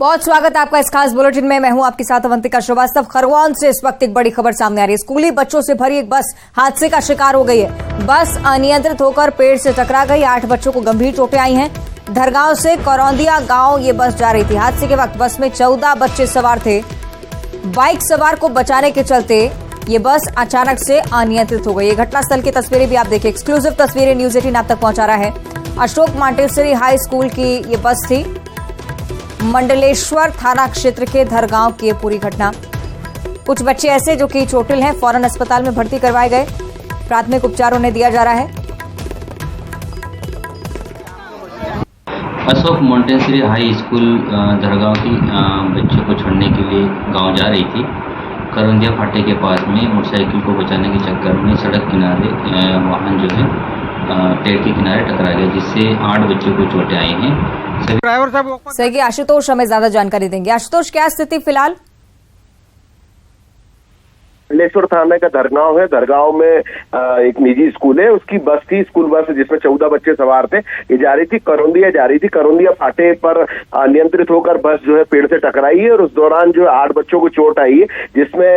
बहुत स्वागत है आपका इस खास बुलेटिन में। मैं हूं आपके साथ अवंतिका श्रीवास्तव। खरगोन से इस वक्त एक बड़ी खबर सामने आ रही है। स्कूली बच्चों से भरी एक बस हादसे का शिकार हो गई है। बस अनियंत्रित होकर पेड़ से टकरा गई। 8 बच्चों को गंभीर चोटें आई हैं। धरगांव से करौंदिया गांव ये बस जा रही थी। हादसे के वक्त बस में 14 बच्चे सवार थे। बाइक सवार को बचाने के चलते ये बस अचानक से अनियंत्रित हो गई। ये घटनास्थल की तस्वीरें भी आप देखिए। एक्सक्लूसिव तस्वीरें न्यूज 18 आप तक पहुंचा रहा है। अशोक मॉन्टेसरी हाई स्कूल की ये बस थी। मंडलेश्वर थाना क्षेत्र के धरगांव की ये पूरी घटना। कुछ बच्चे ऐसे जो कि चोटिल हैं, फौरन अस्पताल में भर्ती करवाए गए। प्राथमिक उपचार उन्हें दिया जा रहा है। Ashok Montessori high school Dhargaon की बच्चों को छोड़ने के लिए गांव जा रही थी। करौंदिया फाटे के पास में मोटरसाइकिल को बचाने के चक्कर में सड़क किनारे वाहन जो है पेड़ के किनारे टकरा गया, जिससे 8 बच्चों को चोटें आई हैं। ड्राइवर साहब सही, आशुतोष हमें ज्यादा जानकारी देंगे। आशुतोष, क्या स्थिति फिलहाल? मंडलेश्वर थाने का धरगांव है। धरगांव में एक निजी स्कूल है, उसकी बस थी, स्कूल बस जिसमें 14 बच्चे सवार थे। ये जा रही थी करौंदिया जा रही थी। करौंदिया फाटे पर अनियंत्रित होकर बस जो है पेड़ से टकराई है और उस दौरान जो 8 बच्चों को चोट आई है, जिसमें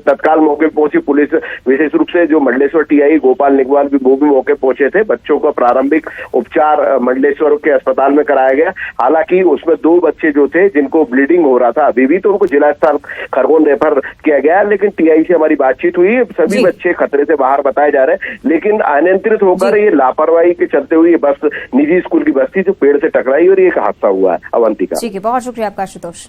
तत्काल मौके पर पहुंची पुलिस। विशेष रूप से जो मंडलेश्वर टीआई गोपाल निगवाल वो भी मौके पहुंचे थे। बच्चों का प्रारंभिक उपचार मंडलेश्वर के अस्पताल में कराया गया। हालांकि उसमें 2 बच्चे जो थे जिनको ब्लीडिंग हो रहा था अभी भी, तो उनको जिला अस्पताल खरगोन रेफर किया गया। लेकिन टीआई से हमारी बातचीत हुई, सभी बच्चे खतरे से बाहर बताए जा रहे हैं। लेकिन अनियंत्रित होकर ये लापरवाही के चलते हुए ये बस निजी स्कूल की बस थी जो पेड़ से टकराई और ये एक हादसा हुआ है। अवंतिका, ठीक है, बहुत शुक्रिया आपका आशुतोष।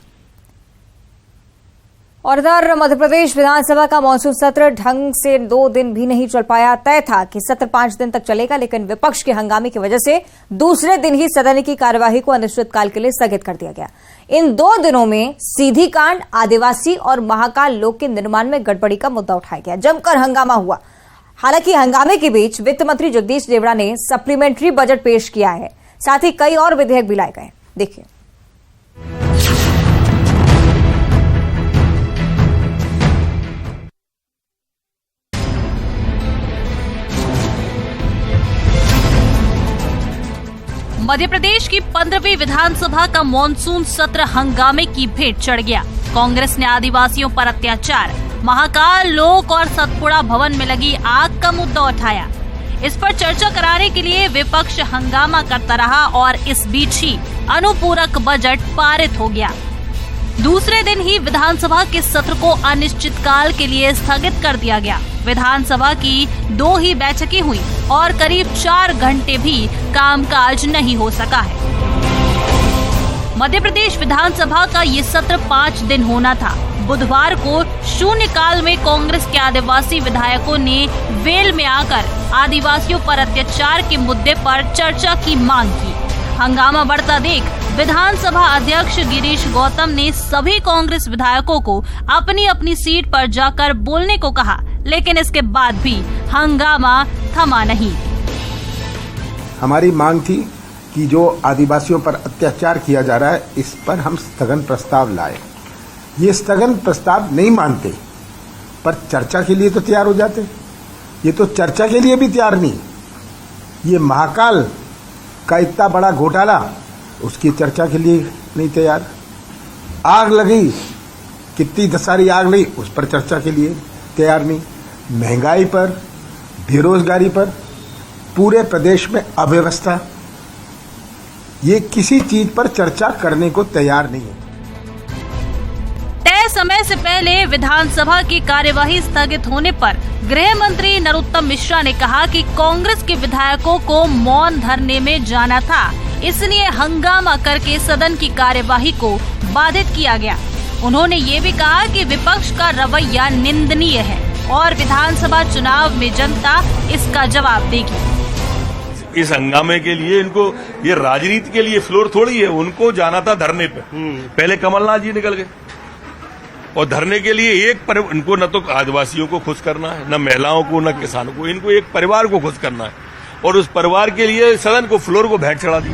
और इधर मध्य प्रदेश विधानसभा का मानसून सत्र ढंग से 2 दिन भी नहीं चल पाया। तय था कि सत्र 5 दिन तक चलेगा, लेकिन विपक्ष के हंगामे की वजह से दूसरे दिन ही सदन की कार्यवाही को अनिश्चितकाल के लिए स्थगित कर दिया गया। इन 2 दिनों में सीधी कांड, आदिवासी और महाकाल लोक के निर्माण में गड़बड़ी का मुद्दा उठाया गया। जमकर हंगामा हुआ। हालांकि हंगामे के बीच वित्त मंत्री जगदीश देवड़ा ने सप्लीमेंट्री बजट पेश किया है। साथ ही कई और विधेयक भी लाए गए। देखिए। मध्य प्रदेश की 15वीं विधानसभा का मॉनसून सत्र हंगामे की भेंट चढ़ गया। कांग्रेस ने आदिवासियों पर अत्याचार, महाकाल लोक और सतपुड़ा भवन में लगी आग का मुद्दा उठाया। इस पर चर्चा कराने के लिए विपक्ष हंगामा करता रहा और इस बीच ही अनुपूरक बजट पारित हो गया। दूसरे दिन ही विधानसभा के सत्र को अनिश्चितकाल के लिए स्थगित कर दिया गया। विधानसभा की 2 ही बैठकें हुई और करीब 4 घंटे भी कामकाज नहीं हो सका है। मध्य प्रदेश विधानसभा का ये सत्र 5 दिन होना था। बुधवार को शून्यकाल में कांग्रेस के आदिवासी विधायकों ने वेल में आकर आदिवासियों पर अत्याचार के मुद्दे पर चर्चा की मांग की। हंगामा बढ़ता देख विधानसभा अध्यक्ष गिरीश गौतम ने सभी कांग्रेस विधायकों को अपनी अपनी सीट पर जाकर बोलने को कहा, लेकिन इसके बाद भी हंगामा थमा नहीं। हमारी मांग थी कि जो आदिवासियों पर अत्याचार किया जा रहा है, इस पर हम स्थगन प्रस्ताव लाए। ये स्थगन प्रस्ताव नहीं मानते, पर चर्चा के लिए तो तैयार हो जाते। ये तो चर्चा के लिए भी तैयार नहीं। ये महाकाल का इतना बड़ा घोटाला, उसकी चर्चा के लिए नहीं तैयार। आग लगी, कितनी दसारी आग लगी, उस पर चर्चा के लिए तैयार नहीं। महंगाई पर, बेरोजगारी पर, पूरे प्रदेश में अव्यवस्था, ये किसी चीज पर चर्चा करने को तैयार नहीं है। तय समय से पहले विधानसभा की कार्यवाही स्थगित होने पर गृह मंत्री नरोत्तम मिश्रा ने कहा कि कांग्रेस के विधायकों को मौन धरने में जाना था, इसलिए हंगामा करके सदन की कार्यवाही को बाधित किया गया। उन्होंने ये भी कहा कि विपक्ष का रवैया निंदनीय है और विधानसभा चुनाव में जनता इसका जवाब देगी। इस हंगामे के लिए इनको, ये राजनीति के लिए फ्लोर थोड़ी है। उनको जाना था धरने पे। पहले कमलनाथ जी निकल गए और धरने के लिए इनको न तो आदिवासियों को खुश करना है, न महिलाओं को, न किसानों को, इनको एक परिवार को खुश करना है और उस परिवार के लिए सदन को, फ्लोर को भेंट चढ़ा दी।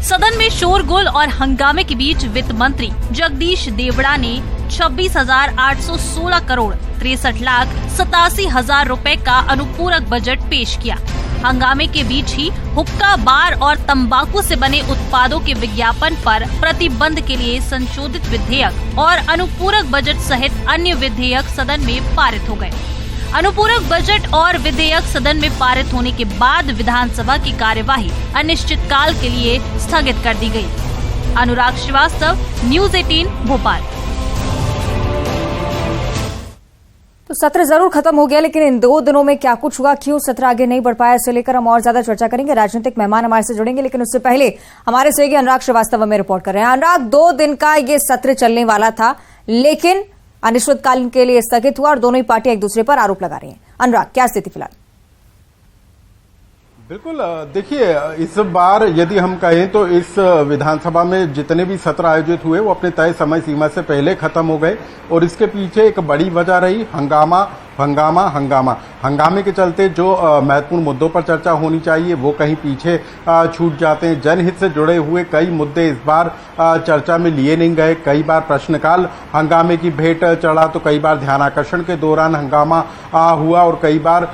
सदन में शोरगुल और हंगामे के बीच वित्त मंत्री जगदीश देवड़ा ने 26,816 करोड़ 63,87,000 रुपए का अनुपूरक बजट पेश किया। हंगामे के बीच ही हुक्का, बार और तंबाकू से बने उत्पादों के विज्ञापन पर प्रतिबंध के लिए संशोधित विधेयक और अनुपूरक बजट सहित अन्य विधेयक सदन में पारित हो गए। अनुपूरक बजट और विधेयक सदन में पारित होने के बाद विधानसभा की कार्यवाही अनिश्चितकाल के लिए स्थगित कर दी गई। अनुराग श्रीवास्तव, न्यूज़ 18 भोपाल। तो सत्र जरूर खत्म हो गया, लेकिन इन 2 दिनों में क्या कुछ हुआ, क्यों सत्र आगे नहीं बढ़ पाया, इसे लेकर हम और ज्यादा चर्चा करेंगे। राजनीतिक मेहमान हमारे से जुड़ेंगे, लेकिन उससे पहले हमारे सहयोगी अनुराग श्रीवास्तव हमें रिपोर्ट कर रहे हैं। अनुराग, 2 दिन का ये सत्र चलने वाला था, लेकिन अनिश्चितकाल के लिए स्थगित हुआ और दोनों ही पार्टियां एक दूसरे पर आरोप लगा रही हैं। अनुराग, क्या स्थिति फिलहाल? बिल्कुल, देखिए, इस बार यदि हम कहें तो इस विधानसभा में जितने भी सत्र आयोजित हुए वो अपने तय समय सीमा से पहले खत्म हो गए और इसके पीछे एक बड़ी वजह रही हंगामे के चलते जो महत्वपूर्ण मुद्दों पर चर्चा होनी चाहिए वो कहीं पीछे छूट जाते हैं। जनहित से जुड़े हुए कई मुद्दे इस बार चर्चा में लिए नहीं गए। कई बार प्रश्नकाल हंगामे की भेंट चढ़ा, तो कई बार ध्यानाकर्षण के दौरान हंगामा हुआ और कई बार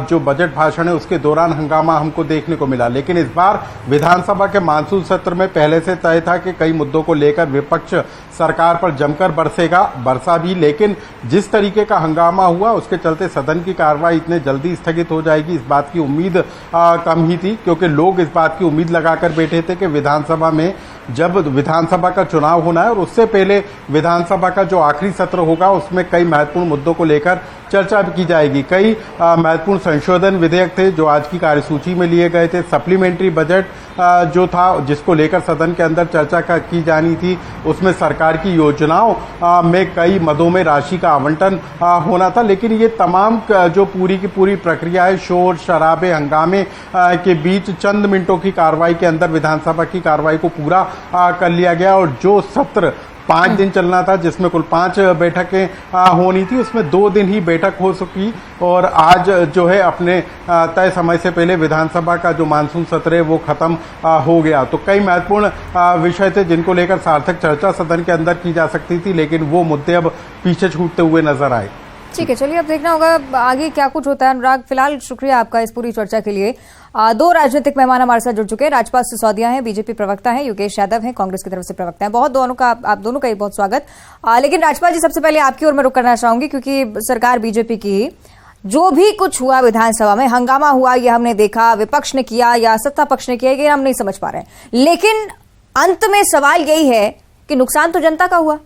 जो बजट भाषण है उसके दौरान हंगामा हमको देखने को मिला। लेकिन इस बार विधानसभा के मानसून सत्र में पहले से तय था कि कई मुद्दों को लेकर विपक्ष सरकार पर जमकर बरसा भी, लेकिन जिस तरीके का हंगामा हुआ उसके चलते सदन की कार्रवाई इतने जल्दी स्थगित हो जाएगी इस बात की उम्मीद कम ही थी, क्योंकि लोग इस बात की उम्मीद लगाकर बैठे थे कि विधानसभा में जब विधानसभा का चुनाव होना है और उससे पहले विधानसभा का जो आखिरी सत्र होगा उसमें कई महत्वपूर्ण मुद्दों को लेकर चर्चा भी की जाएगी। कई महत्वपूर्ण संशोधन विधेयक थे जो आज की कार्यसूची में लिए गए थे। सप्लीमेंट्री बजट जो था जिसको लेकर सदन के अंदर चर्चा की जानी थी, उसमें सरकार की योजनाओं में कई मदों में राशि का आवंटन होना था। लेकिन ये तमाम जो पूरी की पूरी प्रक्रिया है, शोर शराबे हंगामे के बीच चंद मिनटों की कार्रवाई के अंदर विधानसभा की कार्रवाई को पूरा कर लिया गया और जो सत्र 5 दिन चलना था, जिसमें कुल 5 बैठकें होनी थी, उसमें 2 दिन ही बैठक हो सकी और आज जो है अपने तय समय से पहले विधानसभा का जो मानसून सत्र है वो खत्म हो गया। तो कई महत्वपूर्ण विषय थे जिनको लेकर सार्थक चर्चा सदन के अंदर की जा सकती थी, लेकिन वो मुद्दे अब पीछे छूटते हुए नजर आए। ठीक है, चलिए अब देखना होगा आगे क्या कुछ होता है। अनुराग, फिलहाल शुक्रिया आपका इस पूरी चर्चा के लिए। 2 राजनीतिक मेहमान हमारे साथ जुड़ चुके हैं। राजपाल सिसोदिया हैं, बीजेपी प्रवक्ता हैं, योगेश यादव हैं, कांग्रेस की तरफ से प्रवक्ता हैं। आप दोनों का बहुत स्वागत। लेकिन राजपाल जी, सबसे पहले आपकी ओर मैं रुक करना चाहूंगी, क्योंकि सरकार बीजेपी की जो भी कुछ हुआ विधानसभा में, हंगामा हुआ, ये हमने देखा, विपक्ष ने किया या सत्ता पक्ष ने किया, ये हम नहीं समझ पा रहे हैं। लेकिन अंत में सवाल यही है कि नुकसान तो जनता का हुआ।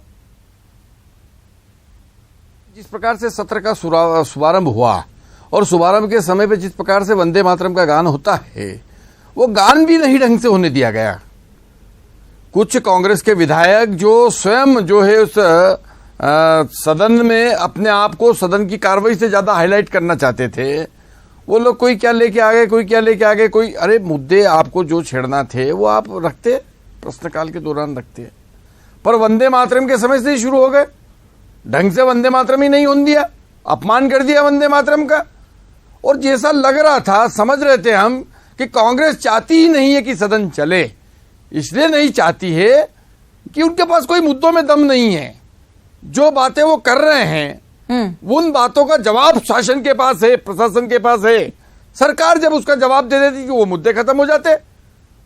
जिस प्रकार से सत्र का शुभारंभ हुआ और शुभारंभ के समय पे जिस प्रकार से वंदे मातरम का गान होता है वो गान भी नहीं ढंग से होने दिया गया। कुछ कांग्रेस के विधायक जो स्वयं जो है उस सदन में अपने आप को सदन की कार्रवाई से ज्यादा हाईलाइट करना चाहते थे, वो लोग कोई क्या लेके आ गए, कोई क्या लेके आ गए, कोई अरे मुद्दे आपको जो छेड़ना थे वो आप रखते, प्रश्नकाल के दौरान रखते, पर वंदे मातरम के समय से ही शुरू हो गए। ढंग से वंदे मातरम ही नहीं होने दिया, अपमान कर दिया वंदे मातरम का। और जैसा लग रहा था, समझ रहे थे हम कि कांग्रेस चाहती ही नहीं है कि सदन चले, इसलिए नहीं चाहती है कि उनके पास कोई मुद्दों में दम नहीं है। जो बातें वो कर रहे हैं उन बातों का जवाब शासन के पास है, प्रशासन के पास है। सरकार जब उसका जवाब दे देती कि वो मुद्दे खत्म हो जाते।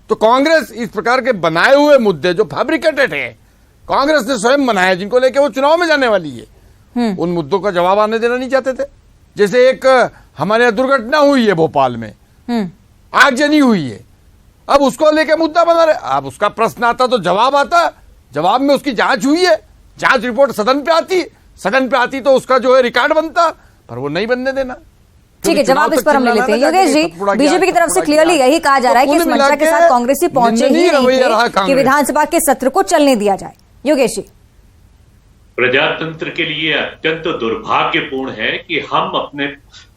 तो कांग्रेस इस प्रकार के बनाए हुए मुद्दे जो फैब्रिकेटेड है, कांग्रेस ने स्वयं बनाया, जिनको लेके वो चुनाव में जाने वाली है, उन मुद्दों का जवाब आने देना नहीं चाहते थे। जैसे एक हमारे यहाँ दुर्घटना हुई है भोपाल में, आगजनी हुई है, अब उसको लेके मुद्दा बना रहे। अब उसका प्रश्न आता तो जवाब आता, जवाब में उसकी जांच हुई है, जांच रिपोर्ट सदन पे आती तो उसका जो है रिकॉर्ड बनता, पर वो नहीं बनने देना। ठीक है, जवाब इस पर हम ले लेते हैं। योगेश जी, बीजेपी की तरफ से क्लियरली यही कहा जा रहा है कि इस मंशा के साथ कांग्रेसी पहुंचे ही नहीं थे कि विधानसभा के सत्र को चलने दिया जाए। योगेश जी, प्रजातंत्र के लिए अत्यंत दुर्भाग्यपूर्ण है कि हम अपने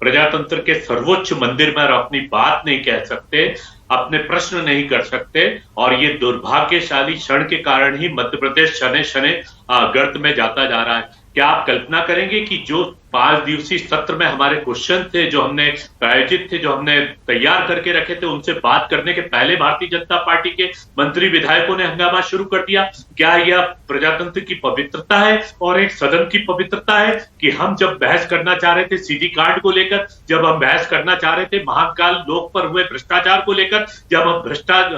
प्रजातंत्र के सर्वोच्च मंदिर में अपनी बात नहीं कह सकते, अपने प्रश्न नहीं कर सकते, और ये दुर्भाग्यशाली क्षण के कारण ही मध्य प्रदेश शने शने गर्त में जाता जा रहा है। क्या आप कल्पना करेंगे कि जो 5 दिवसीय सत्र में हमारे क्वेश्चन थे, जो हमने प्रायोजित थे, जो हमने तैयार करके रखे थे, उनसे बात करने के पहले भारतीय जनता पार्टी के मंत्री विधायकों ने हंगामा शुरू कर दिया? क्या यह प्रजातंत्र की पवित्रता है और एक सदन की पवित्रता है कि हम जब बहस करना चाह रहे थे सीडी कांड को लेकर, जब हम बहस करना चाह रहे थे महाकाल लोक पर हुए भ्रष्टाचार को लेकर, जब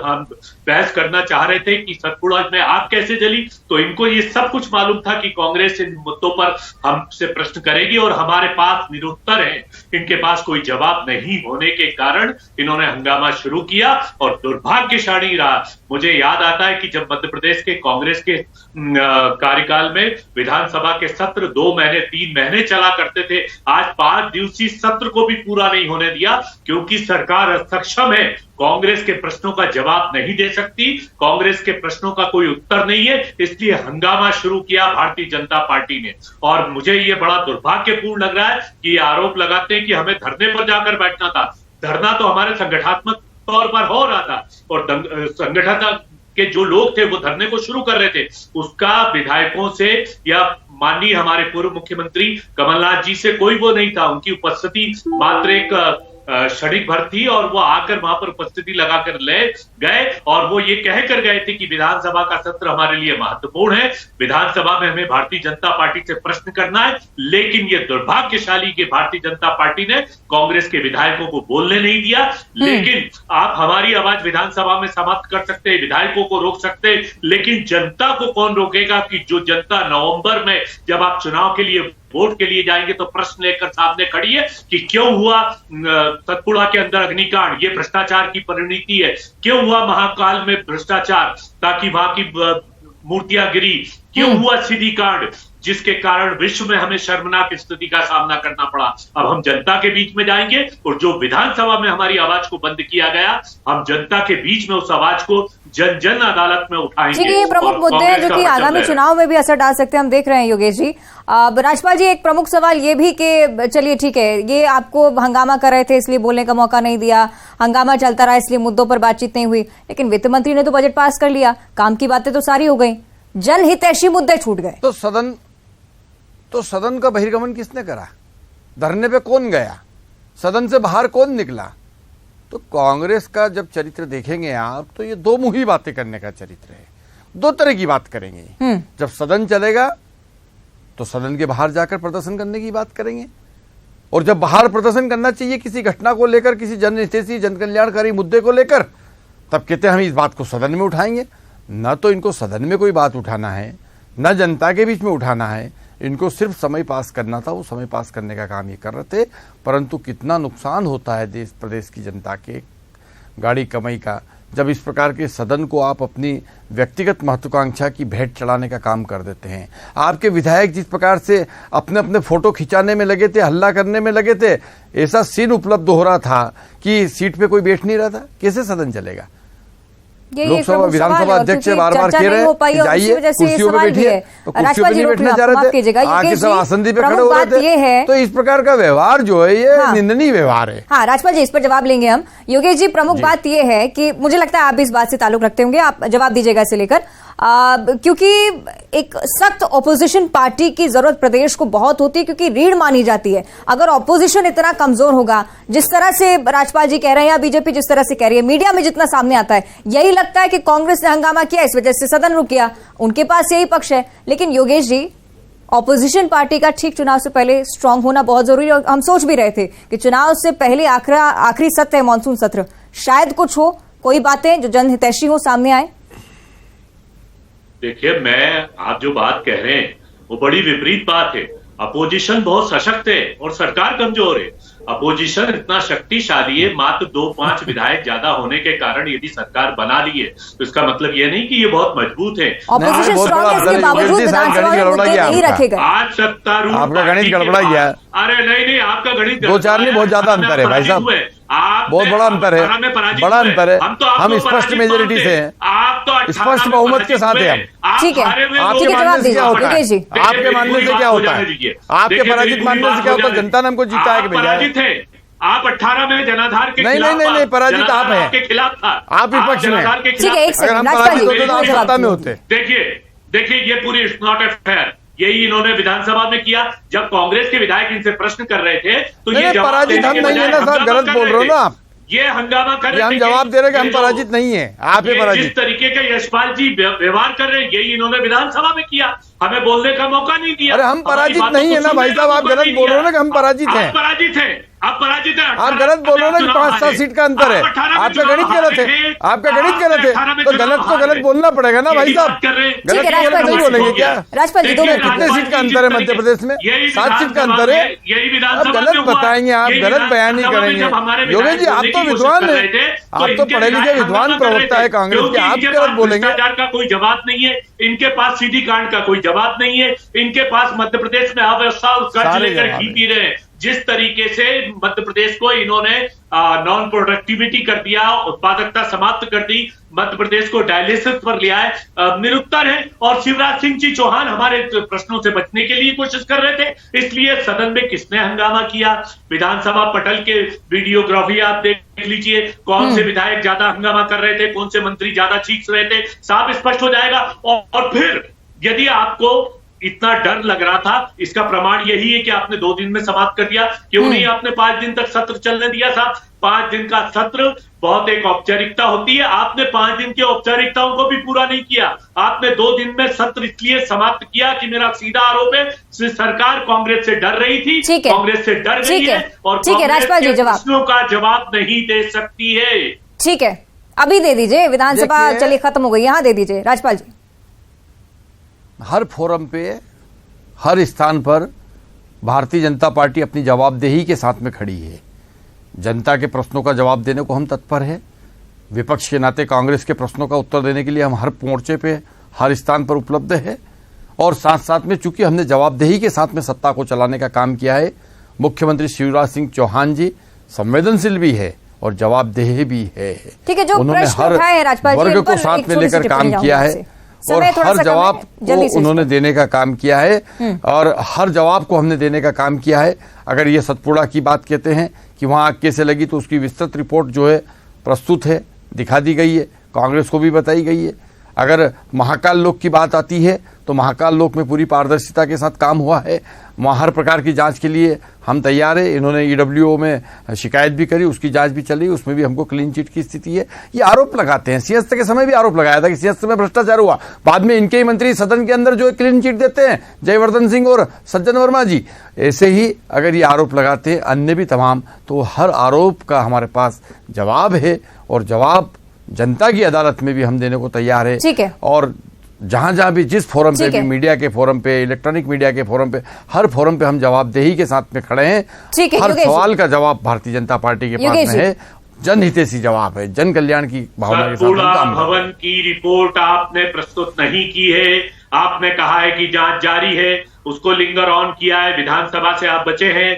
हम बहस करना चाह रहे थे कि सतपुड़ा में आग कैसे जली, तो इनको ये सब कुछ मालूम था कि कांग्रेस इन मुद्दों पर हमसे प्रश्न करेगी और हमारे पास निरुत्तर है। इनके पास कोई जवाब नहीं होने के कारण इन्होंने हंगामा शुरू किया और दुर्भाग्यशाली रहा। मुझे याद आता है कि जब मध्य प्रदेश के कांग्रेस के कार्यकाल में विधानसभा के सत्र 2 महीने 3 महीने चला करते थे, आज 5 दिवसीय सत्र को भी पूरा नहीं होने दिया क्योंकि सरकार असक्षम है, कांग्रेस के प्रश्नों का जवाब नहीं दे सकती, कांग्रेस के प्रश्नों का कोई उत्तर नहीं है, इसलिए हंगामा शुरू किया भारतीय जनता पार्टी ने। और मुझे ये बड़ा दुर्भाग्यपूर्ण लग रहा है कि ये आरोप लगाते हैं कि हमें धरने पर जाकर बैठना था। धरना तो हमारे संगठनात्मक तौर पर हो रहा था और संगठन के जो लोग थे वो धरने को शुरू कर रहे थे, उसका विधायकों से या माननीय हमारे पूर्व मुख्यमंत्री कमलनाथ जी से कोई वो नहीं था। उनकी उपस्थिति मात्र एक क्षणिक भर थी और वो आकर वहां पर उपस्थिति लगाकर ले गए और वो ये कह कर गए थे कि विधानसभा का सत्र हमारे लिए महत्वपूर्ण है, विधानसभा में हमें भारतीय जनता पार्टी से प्रश्न करना है। लेकिन ये दुर्भाग्यशाली कि भारतीय जनता पार्टी ने कांग्रेस के विधायकों को बोलने नहीं दिया। लेकिन आप हमारी आवाज विधानसभा में समाप्त कर सकते हैं, विधायकों को रोक सकते हैं, लेकिन जनता को कौन रोकेगा? कि जो जनता नवंबर में जब आप चुनाव के लिए वोट के लिए जाएंगे तो प्रश्न लेकर सामने खड़ी है कि क्यों हुआ सतपुड़ा के अंदर अग्निकांड, ये भ्रष्टाचार की परिणति है। क्यों हुआ महाकाल में भ्रष्टाचार ताकि वहां की मूर्तियां गिरी? क्यों हुआ सीडी कांड जिसके कारण विश्व में हमें शर्मनाक स्थिति का सामना करना पड़ा? अब हम जनता के बीच में जाएंगे और जो विधानसभा में हमारी आवाज को बंद किया गया, हम जनता के बीच में उस आवाज को जन जन अदालत में उठाएंगे। ये प्रमुख मुद्दे हैं जो कि आगामी चुनाव में भी असर डाल सकते हैं, हम देख रहे हैं योगेश जी। राजपाल जी, एक प्रमुख सवाल ये भी कि चलिए ठीक है, ये आपको हंगामा कर रहे थे इसलिए बोलने का मौका नहीं दिया, हंगामा चलता रहा इसलिए मुद्दों पर बातचीत नहीं हुई, लेकिन वित्त मंत्री ने तो बजट पास कर लिया, काम की बातें तो सारी हो गई, जनहितैषी मुद्दे छूट गए। तो सदन का बहिर्गमन किसने करा? धरने पे कौन गया? सदन से बाहर कौन निकला? तो कांग्रेस का जब चरित्र देखेंगे आप तो ये दो मुही बातें करने का चरित्र है। दो तरह की बात करेंगे। जब सदन चलेगा तो सदन के बाहर जाकर प्रदर्शन करने की बात करेंगे, और जब बाहर प्रदर्शन करना चाहिए किसी घटना को लेकर, किसी जनहितैषी जन कल्याणकारी मुद्दे को लेकर, तब कहते हैं हम इस बात को सदन में उठाएंगे। न तो इनको सदन में कोई बात उठाना है, न जनता के बीच में उठाना है, इनको सिर्फ समय पास करना था। वो समय पास करने का काम ये कर रहे थे, परंतु कितना नुकसान होता है देश प्रदेश की जनता के गाड़ी कमाई का जब इस प्रकार के सदन को आप अपनी व्यक्तिगत महत्वाकांक्षा की भेंट चढ़ाने का काम कर देते हैं। आपके विधायक जिस प्रकार से अपने अपने फोटो खिंचाने में लगे थे, हल्ला करने में लगे थे, ऐसा सीन उपलब्ध हो रहा था कि सीट पे कोई बैठ नहीं रहा था। कैसे सदन चलेगा? लोकसभा विधानसभा अध्यक्ष बार बार कह रहे हैं जाइए कुर्सियों पे बैठिए, तो कुर्सियों पे नहीं बैठने जा रहे थे, आके सब आसंदी पे खड़े हो रहे थे। तो इस प्रकार का व्यवहार जो है ये निंदनीय व्यवहार है। हाँ राजपाल जी, इस पर जवाब लेंगे हम। योगेश जी, प्रमुख बात ये है कि मुझे लगता है आप भी इस बात से ताल्लुक रखते होंगे, आप जवाब दीजिएगा इसे लेकर, क्योंकि एक सख्त ऑपोजिशन पार्टी की जरूरत प्रदेश को बहुत होती है, क्योंकि रीढ़ मानी जाती है। अगर ऑपोजिशन इतना कमजोर होगा, जिस तरह से राजपाल जी कह रहे हैं या बीजेपी जिस तरह से कह रही है, मीडिया में जितना सामने आता है, यही लगता है कि कांग्रेस ने हंगामा किया इस वजह से सदन रुक गया, उनके पास यही पक्ष है। लेकिन योगेश जी, ऑपोजिशन पार्टी का ठीक चुनाव से पहले स्ट्रांग होना बहुत जरूरी है, और हम सोच भी रहे थे कि चुनाव से पहले आखिरी सत्र है, मानसून सत्र, शायद कुछ हो, कोई बातें जो जनहितैषी हो सामने आए। देखिए, आप जो बात कह रहे हैं वो बड़ी विपरीत बात है। अपोजिशन बहुत सशक्त है और सरकार कमजोर है। अपोजिशन इतना शक्तिशाली है, मात्र 2-5 विधायक ज्यादा होने के कारण यदि सरकार बना ली है तो इसका मतलब ये नहीं कि ये बहुत मजबूत है। ऑपोजिशन स्ट्रांग है, इसके बावजूद विधानसभा में मुद्दे नहीं रखे गए। आज सत्तारूढ़ आपका गणित गड़बड़ा गया। अरे नहीं, आपका गणित 2-4 नहीं, बहुत ज्यादा अंतर है भाई साहब, बहुत बड़ा अंतर है, बड़ा अंतर है। हम स्पष्ट मेजोरिटी से हैं, आप तो स्पष्ट बहुमत के साथ हैं हम। ठीक है, आपके मानने से क्या होता है? आपके मानने से क्या होता है? आपके पराजित मानने से क्या होता है? जनता ने हमको जीता है कि पराजित है। आप 18 में जनाधार के नहीं, पराजित आप हैं, के खिलाफ था, आप विपक्ष में। ठीक है, एक अगर हम पराजित होते तो आप सत्ता में होते। देखिए ये पूरी इट्स नॉट ए फेयर, यही इन्होंने विधानसभा में किया। जब कांग्रेस के विधायक इनसे प्रश्न कर रहे थे तो ये नहीं, पराजित हम नहीं है ना साहब, गलत बोल रहे हो ना आप। ये हंगामा कर रहे थे। हम जवाब दे रहे कि हम पराजित नहीं है, आप ही पराजित। जिस तरीके का यशपाल जी व्यवहार कर रहे हैं यही इन्होंने विधानसभा में किया, हमें बोलने का मौका नहीं दिया। अरे हम पराजित नहीं है ना भाई साहब, आप गलत बोल रहे हो ना कि हम पराजित हैं। पराजित हैं, आप पराजित हैं। आप गलत बोल रहे हो ना कि 5-7 सीट का अंतर है, आपका गणित गलत है, आपका गणित गलत है, तो गलत को गलत बोलना पड़ेगा ना भाई साहब। गलत को गलत नहीं बोलेंगे क्या? राजपाल जी, कितने सीट का अंतर है मध्य प्रदेश में? 7 सीट का अंतर है। अब गलत बताएंगे आप, गलत बयानी करेंगे। योगेश जी आप तो विद्वान है, आप तो पढ़े लिखे विद्वान प्रवक्ता है कांग्रेस के, आप गलत बोलेंगे। का कोई जवाब नहीं है, इनके पास सीडी कांड का कोई जवाब नहीं है, इनके पास मध्य प्रदेश में अव्यवस्था कर्ज लेकर घी पी रहे हैं। जिस तरीके से मध्य प्रदेश को इन्होंने नॉन प्रोडक्टिविटी कर दिया, उत्पादकता समाप्त कर दी, मध्य प्रदेश को डायलिसिस पर लिया है, निरुत्तर है। और शिवराज सिंह जी चौहान हमारे प्रश्नों से बचने के लिए कोशिश कर रहे थे। इसलिए सदन में किसने हंगामा किया, विधानसभा पटल के वीडियोग्राफी आप देख लीजिए, कौन से विधायक ज्यादा हंगामा कर रहे थे, कौन से मंत्री ज्यादा चीख रहे थे, साफ स्पष्ट हो जाएगा। और फिर यदि आपको इतना डर लग रहा था, इसका प्रमाण यही है कि आपने 2 दिन में समाप्त कर दिया। क्यों नहीं आपने 5 दिन तक सत्र चलने दिया था? 5 दिन का सत्र बहुत एक औपचारिकता होती है, आपने 5 दिन की औपचारिकताओं को भी पूरा नहीं किया। आपने 2 दिन में सत्र इसलिए समाप्त किया कि मेरा सीधा आरोप है सरकार कांग्रेस से डर रही थी, कांग्रेस से डर गई है और राजपाल जी प्रश्नों का जवाब नहीं दे सकती है। ठीक है, अभी दे दीजिए, विधानसभा चलिए खत्म हो गई, यहाँ दे दीजिए राजपाल जी। हर फोरम पे, हर स्थान पर भारतीय जनता पार्टी अपनी जवाबदेही के साथ में खड़ी है। जनता के प्रश्नों का जवाब देने को हम तत्पर हैं। विपक्ष के नाते कांग्रेस के प्रश्नों का उत्तर देने के लिए हम हर मोर्चे पे, हर स्थान पर उपलब्ध है। और साथ साथ में चूंकि हमने जवाबदेही के साथ में सत्ता को चलाने का काम किया है, मुख्यमंत्री शिवराज सिंह चौहान जी संवेदनशील भी है और जवाबदेही भी है। ठीक है, जो उन्होंने हर वर्ग को साथ में लेकर काम किया है और हर जवाब को उन्होंने देने का काम किया है और हर जवाब को हमने देने का काम किया है। अगर ये सतपुड़ा की बात कहते हैं कि वहां आग कैसे लगी, तो उसकी विस्तृत रिपोर्ट जो है प्रस्तुत है, दिखा दी गई है, कांग्रेस को भी बताई गई है। अगर महाकाल लोक की बात आती है तो महाकाल लोक में पूरी पारदर्शिता के साथ काम हुआ है, वहाँ हर प्रकार की जांच के लिए हम तैयार है। इन्होंने ईडब्ल्यूओ में शिकायत भी करी, उसकी जांच भी चली, उसमें भी हमको क्लीन चिट की स्थिति है। ये आरोप लगाते हैं, सिंहस्थ के समय भी आरोप लगाया था कि सिंहस्थ में भ्रष्टाचार हुआ, बाद में इनके ही मंत्री सदन के अंदर जो क्लीन चिट देते हैं, जयवर्धन सिंह और सज्जन वर्मा जी। ऐसे ही अगर ये आरोप लगाते हैं अन्य भी तमाम, तो हर आरोप का हमारे पास जवाब है और जवाब जनता की अदालत में भी हम देने को तैयार है। ठीक है। और जहां जहां भी जिस फोरम पे भी, मीडिया के फोरम पे, इलेक्ट्रॉनिक मीडिया के फोरम पे, हर फोरम पे हम जवाबदेही के साथ में खड़े हैं। हर सवाल का जवाब भारतीय जनता पार्टी के पास में है, जनहितैषी जवाब है, जन कल्याण की भावना के साथ काम। भवन की रिपोर्ट आपने प्रस्तुत नहीं की है, आपने कहा है कि जांच जारी है, उसको लिंगर ऑन किया है, विधानसभा से आप बचे हैं।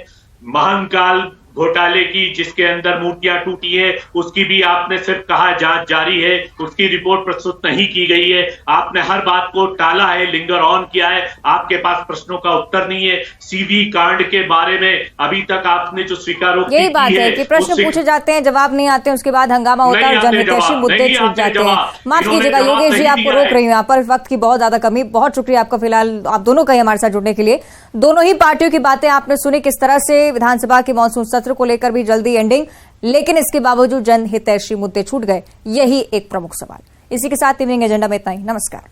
महंकाल घोटाले की जिसके अंदर मूर्तियां टूटी है उसकी भी आपने सिर्फ कहा जांच जारी है, उसकी रिपोर्ट प्रस्तुत नहीं की गई है। आपने हर बात को टाला है, लिंगर ऑन किया है, आपके पास प्रश्नों का उत्तर नहीं है। सीवी कांड के बारे में अभी तक आपने जो स्वीकारोक्ति यही बात है कि प्रश्न पूछे जाते हैं, जवाब नहीं आते हैं, उसके बाद हंगामा होता है और जनहितैषी मुद्दे छूट जाते हैं। माफ कीजिएगा योगेश जी, आपको रोक रही हूँ यहाँ पर, वक्त की बहुत ज्यादा कमी। बहुत शुक्रिया आपका फिलहाल आप दोनों का हमारे साथ जुड़ने के लिए। दोनों ही पार्टियों की बातें आपने सुनी, किस तरह से विधानसभा के मॉनसून सत्र को लेकर भी जल्दी एंडिंग, लेकिन इसके बावजूद जनहितैषी मुद्दे छूट गए, यही एक प्रमुख सवाल। इसी के साथ इवनिंग एजेंडा में इतना ही। नमस्कार।